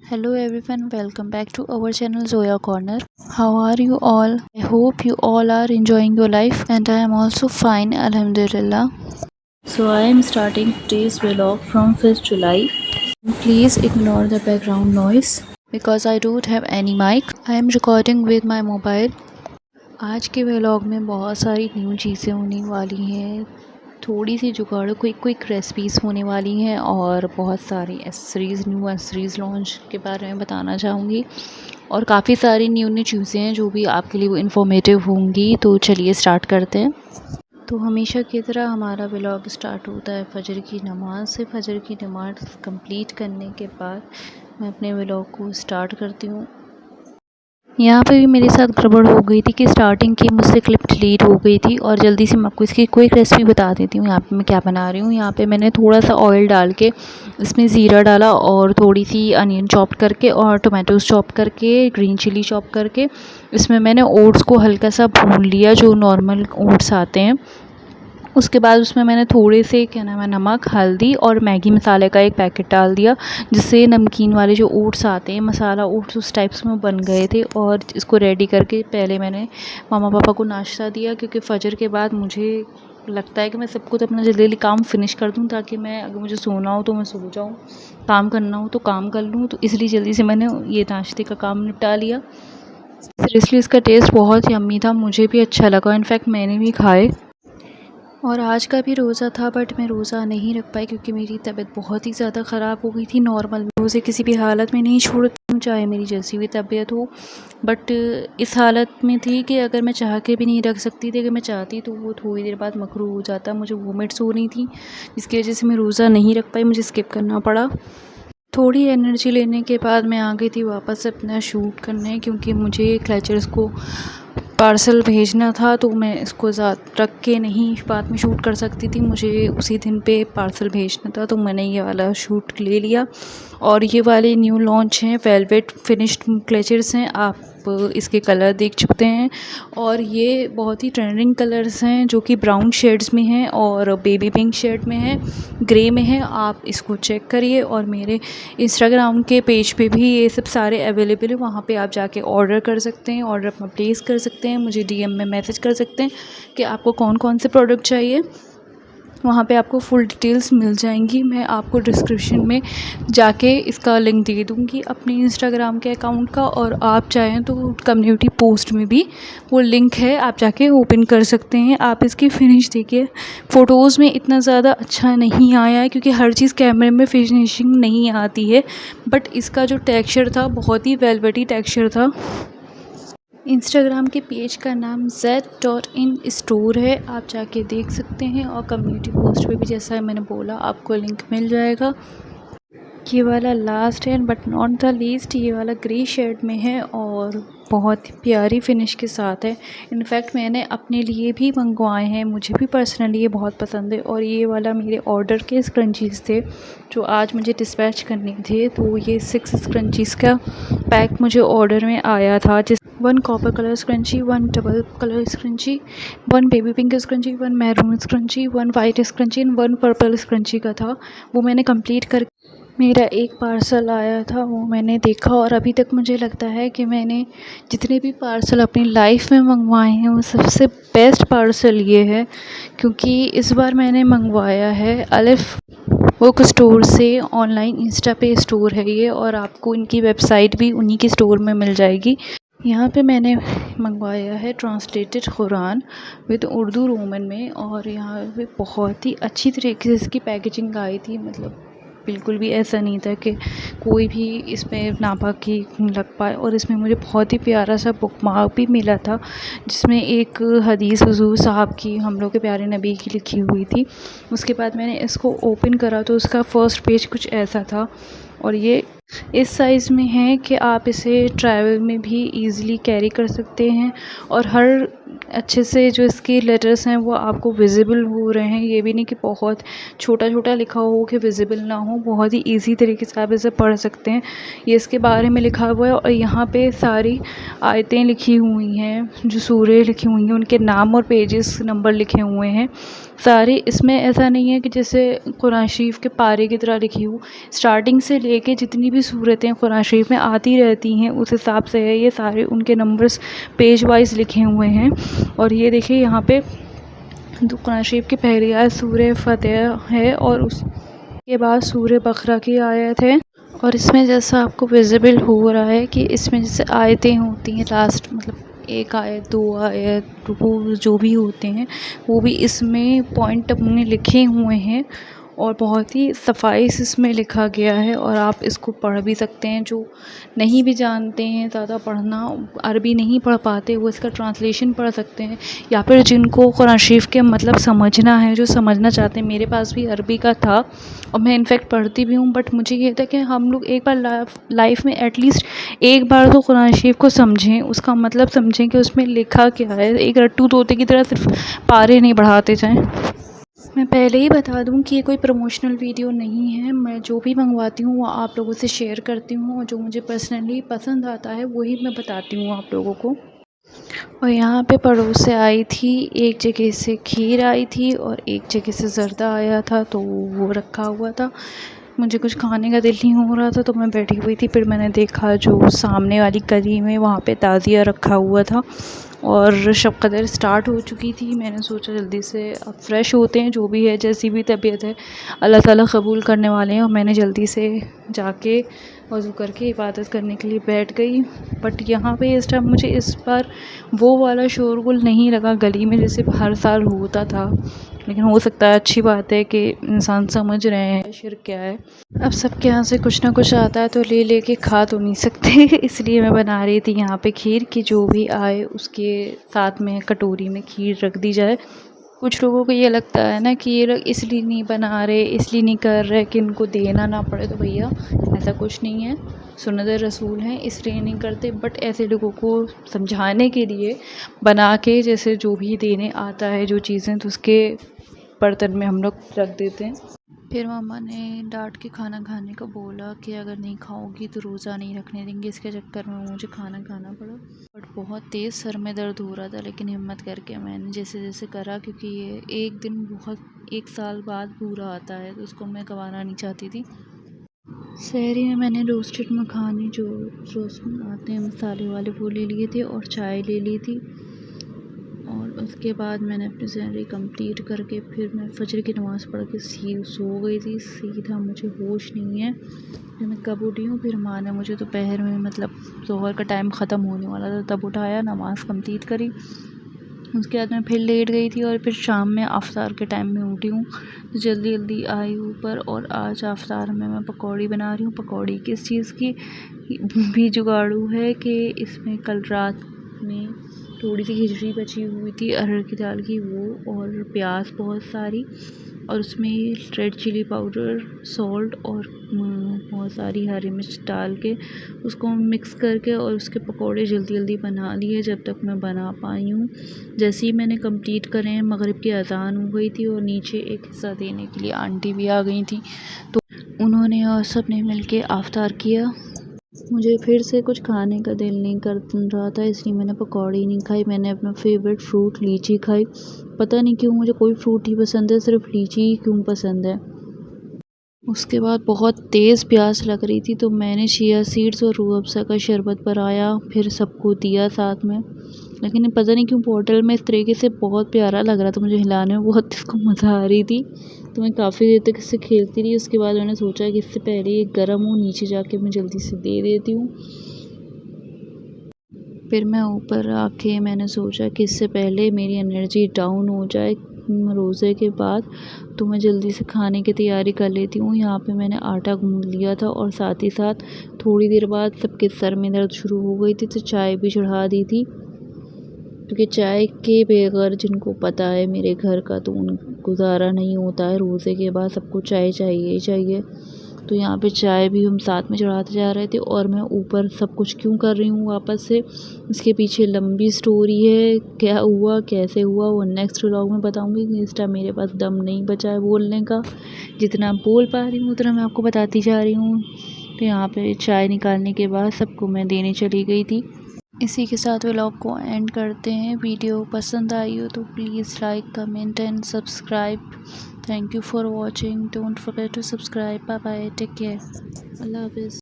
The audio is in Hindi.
Hello everyone, welcome back to our channel Zoya Corner. How are you all? I hope you all are enjoying your life and I am also fine, Alhamdulillah. So I am starting today's vlog from 5th July. Please ignore the background noise because I don't have any mic. I am recording with my mobile. आज के व्लॉग में बहुत सारी न्यू चीज़ें होने वाली हैं, थोड़ी सी जुगाड़ क्विक रेसिपीज़ होने वाली हैं और बहुत सारी न्यू एसेसरीज़ लॉन्च के बारे में बताना चाहूँगी और काफ़ी सारी न्यू चीज़ें हैं जो भी आपके लिए वो इन्फॉर्मेटिव होंगी। तो चलिए स्टार्ट करते हैं। तो हमेशा की तरह हमारा व्लॉग स्टार्ट होता है फ़जर की नमाज़ से। फ़जर की नमाज़ कंप्लीट करने के बाद मैं अपने व्लॉग को स्टार्ट करती हूँ। यहाँ पे भी मेरे साथ गड़बड़ हो गई थी कि स्टार्टिंग की मुझसे क्लिप डिलीट हो गई थी और जल्दी से मैं आपको इसकी क्विक रेसिपी बता देती हूँ। यहाँ पे मैं क्या बना रही हूँ। यहाँ पे मैंने थोड़ा सा ऑयल डाल के इसमें ज़ीरा डाला और थोड़ी सी अनियन चॉप करके और टोमेटोज़ चॉप करके, ग्रीन चिली चॉप करके इसमें मैंने ओट्स को हल्का सा भून लिया, जो नॉर्मल ओट्स आते हैं। उसके बाद उसमें मैंने थोड़े से नमक, हल्दी और मैगी मसाले का एक पैकेट डाल दिया, जिससे नमकीन वाले जो ओट्स आते हैं, मसाला ओट्स उस टाइप्स में बन गए थे। और इसको रेडी करके पहले मैंने मामा पापा को नाश्ता दिया, क्योंकि फ़जर के बाद मुझे लगता है कि मैं सब कुछ अपना जल्दी जल्दी काम फिनिश कर दूं, ताकि मैं अगर मुझे सोना हो तो मैं सो जाऊं, काम करना हो तो काम कर लूँ। तो इसलिए जल्दी से मैंने ये नाश्ते का काम निपटा लिया। सीरियसली इसका टेस्ट बहुत यम्मी था, मुझे भी अच्छा लगा, इनफैक्ट मैंने भी खाए। और आज का भी रोज़ा था, बट मैं रोज़ा नहीं रख पाई क्योंकि मेरी तबीयत बहुत ही ज़्यादा ख़राब हो गई थी। नॉर्मल रोज़े किसी भी हालत में नहीं छोड़ती हूँ, चाहे मेरी जैसी भी तबीयत हो, बट इस हालत में थी कि अगर मैं चाह के भी नहीं रख सकती थी। अगर मैं चाहती तो वो थोड़ी देर बाद मकरूह हो जाता। मुझे वोमिट्स हो रही थी, जिसकी वजह से मैं रोज़ा नहीं रख पाई, मुझे स्किप करना पड़ा। थोड़ी एनर्जी लेने के बाद मैं आ गई थी वापस अपना शूट करने, क्योंकि मुझे क्लचर्स को पार्सल भेजना था, तो मैं इसको रख के नहीं बाद में शूट कर सकती थी, मुझे उसी दिन पे पार्सल भेजना था। तो मैंने ये वाला शूट ले लिया। और ये वाले न्यू लॉन्च हैं, वेलवेट फिनिश्ड क्लचर्स हैं, आप इसके कलर देख चुके हैं। और ये बहुत ही ट्रेंडिंग कलर्स हैं, जो कि ब्राउन शेड्स में हैं और बेबी पिंक शेड में है, ग्रे में है। आप इसको चेक करिए और मेरे इंस्टाग्राम के पेज पे भी ये सब सारे अवेलेबल है, वहाँ पे आप जाके ऑर्डर कर सकते हैं, ऑर्डर अपना प्लेस कर सकते हैं, मुझे डीएम में मैसेज कर सकते हैं कि आपको कौन कौन से प्रोडक्ट चाहिए। वहाँ पे आपको फुल डिटेल्स मिल जाएंगी। मैं आपको डिस्क्रिप्शन में जाके इसका लिंक दे दूँगी अपने इंस्टाग्राम के अकाउंट का, और आप चाहें तो कम्युनिटी पोस्ट में भी वो लिंक है, आप जाके ओपन कर सकते हैं। आप इसकी फिनिश देखिए, फ़ोटोज़ में इतना ज़्यादा अच्छा नहीं आया है, क्योंकि हर चीज़ कैमरे में फिनिशिंग नहीं आती है, बट इसका जो टेक्सचर था बहुत ही वेलवेटी टेक्सचर था। इंस्टाग्राम के पेज का नाम z.in स्टोर है, आप जाके देख सकते हैं। और कम्युनिटी पोस्ट पे भी, जैसा मैंने बोला, आपको लिंक मिल जाएगा। ये वाला लास्ट है बट नॉट द लीस्ट, ये वाला ग्रे शेड में है और बहुत ही प्यारी फिनिश के साथ है। इनफैक्ट मैंने अपने लिए भी मंगवाए हैं, मुझे भी पर्सनली ये बहुत पसंद है। और ये वाला मेरे ऑर्डर के स्क्रंचीज़ थे जो आज मुझे डिस्पैच करने थे, तो ये 6 स्क्रंचीज़ का पैक मुझे ऑर्डर में आया था, जिस 1 copper colour scrunchie, 1 double colour scrunchie, 1 baby pink scrunchie, 1 maroon scrunchie, 1 white scrunchie, 1 purple scrunchie का था। वो मैंने कंप्लीट कर, मेरा एक पार्सल आया था, वो मैंने देखा। और अभी तक मुझे लगता है कि मैंने जितने भी पार्सल अपनी लाइफ में मंगवाए हैं, वो सबसे बेस्ट पार्सल ये है, क्योंकि इस बार मैंने मंगवाया है अलिफ बुक स्टोर से। ऑनलाइन इंस्टा पे स्टोर है ये, और आपको इनकी वेबसाइट भी उन्हीं के स्टोर में मिल जाएगी। यहाँ पे मैंने मंगवाया है translated Quran with Urdu Roman में, और यहाँ पे बहुत ही अच्छी तरीके से इसकी पैकेजिंग आई थी। मतलब बिल्कुल भी ऐसा नहीं था कि कोई भी इसमें नापाकी लग पाए। और इसमें मुझे बहुत ही प्यारा सा बुकमार्क भी मिला था, जिसमें एक हदीस हुजूर साहब की, हम लोग के प्यारे नबी की, लिखी हुई थी। उसके बाद मैंने इसको ओपन करा तो उसका फ़र्स्ट पेज कुछ ऐसा था। और ये इस साइज़ में है कि आप इसे ट्रैवल में भी ईज़िली कैरी कर सकते हैं, और हर अच्छे से जो इसके लेटर्स हैं वो आपको विजिबल हो रहे हैं। ये भी नहीं कि बहुत छोटा छोटा लिखा हो कि विजिबल ना हो, बहुत ही इजी तरीके से आप इसे पढ़ सकते हैं। ये इसके बारे में लिखा हुआ है और यहाँ पे सारी आयतें लिखी हुई हैं, जो सूरे लिखी हुई हैं उनके नाम और पेजेस नंबर लिखे हुए हैं सारे। इसमें ऐसा नहीं है कि जैसे कुरान शरीफ के पारे की तरह लिखी हो, स्टार्टिंग से लेके जितनी भी सूरतें कुरान शरीफ में आती रहती हैं उस हिसाब से है। ये सारे उनके नंबर्स पेज वाइज लिखे हुए हैं। और ये देखिए यहाँ पे कुरान शरीफ की पहली आयत सूरह फतेह है और उसके बाद सूरह बकरा की आयत है। और इसमें जैसा आपको विजिबल हो रहा है कि इसमें जैसे आयतें होती हैं लास्ट, मतलब एक आयत, दो आयत, वो जो भी होते हैं वो भी इसमें पॉइंट अपने लिखे हुए हैं और बहुत ही सफाई से इसमें लिखा गया है। और आप इसको पढ़ भी सकते हैं, जो नहीं भी जानते हैं ज़्यादा पढ़ना, अरबी नहीं पढ़ पाते, वो इसका ट्रांसलेशन पढ़ सकते हैं। या फिर जिनको कुरान शरीफ के मतलब समझना है, जो समझना चाहते हैं, मेरे पास भी अरबी का था और मैं इनफैक्ट पढ़ती भी हूँ, बट मुझे ये था कि हम लोग एक बार लाइफ में एटलीस्ट एक बार तो कुरान शरीफ को समझें, उसका मतलब समझें कि उसमें लिखा क्या है। एक रट्टू तोते की तरह सिर्फ पारे नहीं बढ़ाते जाएं। मैं पहले ही बता दूं कि ये कोई प्रमोशनल वीडियो नहीं है। मैं जो भी मंगवाती हूँ वो आप लोगों से शेयर करती हूँ और जो मुझे पर्सनली पसंद आता है वही मैं बताती हूँ आप लोगों को। और यहाँ पे पड़ोस से आई थी, एक जगह से खीर आई थी और एक जगह से ज़र्दा आया था, तो वो रखा हुआ था। मुझे कुछ खाने का दिल नहीं हो रहा था तो मैं बैठी हुई थी, फिर मैंने देखा जो सामने वाली गली में वहाँ पे ताज़िया रखा हुआ था और शब कदर स्टार्ट हो चुकी थी। मैंने सोचा जल्दी से अब फ्रेश होते हैं, जो भी है जैसी भी तबीयत है अल्लाह ताला कबूल करने वाले हैं। और मैंने जल्दी से जाके वज़ू करके इबादत करने के लिए बैठ गई। बट यहाँ पे इस टाइम मुझे इस बार वो वाला शोरगुल नहीं लगा गली में जैसे हर साल होता था, लेकिन हो सकता है अच्छी बात है कि इंसान समझ रहे हैं शिर्क क्या है। अब सबके यहाँ से कुछ ना कुछ आता है तो ले लेके खा तो नहीं सकते इसलिए मैं बना रही थी यहाँ पे खीर की जो भी आए उसके साथ में कटोरी में खीर रख दी जाए। कुछ लोगों को ये लगता है ना कि ये लोग इसलिए नहीं बना रहे, इसलिए नहीं कर रहे कि इनको देना ना पड़े, तो भैया ऐसा कुछ नहीं है। सुन्नत रसूल हैं इसलिए नहीं करते, बट ऐसे लोगों को समझाने के लिए बना के जैसे जो भी देने आता है जो चीज़ें, तो उसके बर्तन में हम लोग रख देते हैं। फिर मम्मा ने डांट के खाना खाने को बोला कि अगर नहीं खाओगी तो रोज़ा नहीं रखने देंगे। इसके चक्कर में मुझे खाना खाना पड़ा, बट बहुत तेज़ सर में दर्द हो रहा था, लेकिन हिम्मत करके मैंने जैसे जैसे करा, क्योंकि ये एक दिन बहुत एक साल बाद पूरा आता है तो उसको मैं गंवाना नहीं चाहती थी। सहरी में मैंने रोस्टेड मखाने जो रोस्ट में आते हैं मसाले वाले वो ले लिए थे और चाय ले ली थी। और उसके बाद मैंने अपनी सहरी कंप्लीट करके फिर मैं फजर की नमाज़ पढ़ के सो गई थी। सीधा मुझे होश नहीं है कि मैं कब उठी हूँ। फिर माँ ने मुझे दोपहर में मतलब ज़ोहर का टाइम ख़त्म होने वाला था तब उठाया, नमाज़ कंप्लीट करी। उसके बाद मैं फिर लेट गई थी और फिर शाम में अफ्तार के टाइम में उठी हूँ तो जल्दी जल्दी आई ऊपर। और आज अफ्तार में मैं पकौड़ी बना रही हूँ। पकौड़ी किस चीज़ की भी जुगाड़ू है कि इसमें कल रात में थोड़ी सी खिचड़ी बची हुई थी अरहर की दाल की, वो और प्याज बहुत सारी, और उसमें रेड चिली पाउडर, सॉल्ट और बहुत सारी हरी मिर्च डाल के उसको मिक्स करके और उसके पकौड़े जल्दी जल्दी बना लिए जब तक मैं बना पाई हूँ। जैसे ही मैंने कंप्लीट करे हैं मगरिब की अज़ान हो गई थी और नीचे एक हिस्सा देने के लिए आंटी भी आ गई थी, तो उन्होंने और सब ने मिल के अफ्तार किया। मुझे फिर से कुछ खाने का दिल नहीं कर रहा था इसलिए मैंने पकौड़ी नहीं खाई। मैंने अपना फेवरेट फ्रूट लीची खाई। पता नहीं क्यों मुझे कोई फ्रूट ही पसंद है, सिर्फ लीची ही क्यों पसंद है। उसके बाद बहुत तेज़ प्यास लग रही थी तो मैंने चिया सीड्स और रूह अफ़ज़ा का शरबत बनाया, फिर सबको दिया साथ में। लेकिन पता नहीं क्यों बॉटल में इस तरीके से बहुत प्यारा लग रहा था, मुझे हिलाने में बहुत इसको मज़ा आ रही थी, तो मैं काफ़ी देर तक इससे खेलती रही। उसके बाद मैंने सोचा कि इससे पहले ये गर्म हो नीचे जाके मैं जल्दी से दे देती हूँ। फिर मैं ऊपर आके मैंने सोचा कि इससे पहले मेरी एनर्जी डाउन हो जाए रोज़े के बाद, तो मैं जल्दी से खाने की तैयारी कर लेती हूँ। यहाँ पे मैंने आटा गूँध लिया था और साथ ही साथ थोड़ी देर बाद सबके सर में दर्द शुरू हो गई थी तो चाय भी चढ़ा दी थी, क्योंकि चाय के बगैर जिनको पता है मेरे घर का तो उन गुजारा नहीं होता है। रोज़े के बाद सबको चाय चाहिए ही चाहिए। तो यहाँ पे चाय भी हम साथ में चढ़ाते जा रहे थे। और मैं ऊपर सब कुछ क्यों कर रही हूँ वापस से, इसके पीछे लंबी स्टोरी है, क्या हुआ कैसे हुआ वो नेक्स्ट व्लॉग में बताऊँगी। इस टाइम मेरे पास दम नहीं बचा है बोलने का, जितना बोल पा रही हूँ उतना मैं आपको बताती जा रही हूँ। तो यहाँ पे चाय निकालने के बाद सबको मैं देने चली गई थी। इसी के साथ व्लॉग को एंड करते हैं। वीडियो पसंद आई हो तो please like comment and subscribe. Thank you for watching. Don't forget to subscribe. Bye bye, take care, अल्लाह हाफिज़।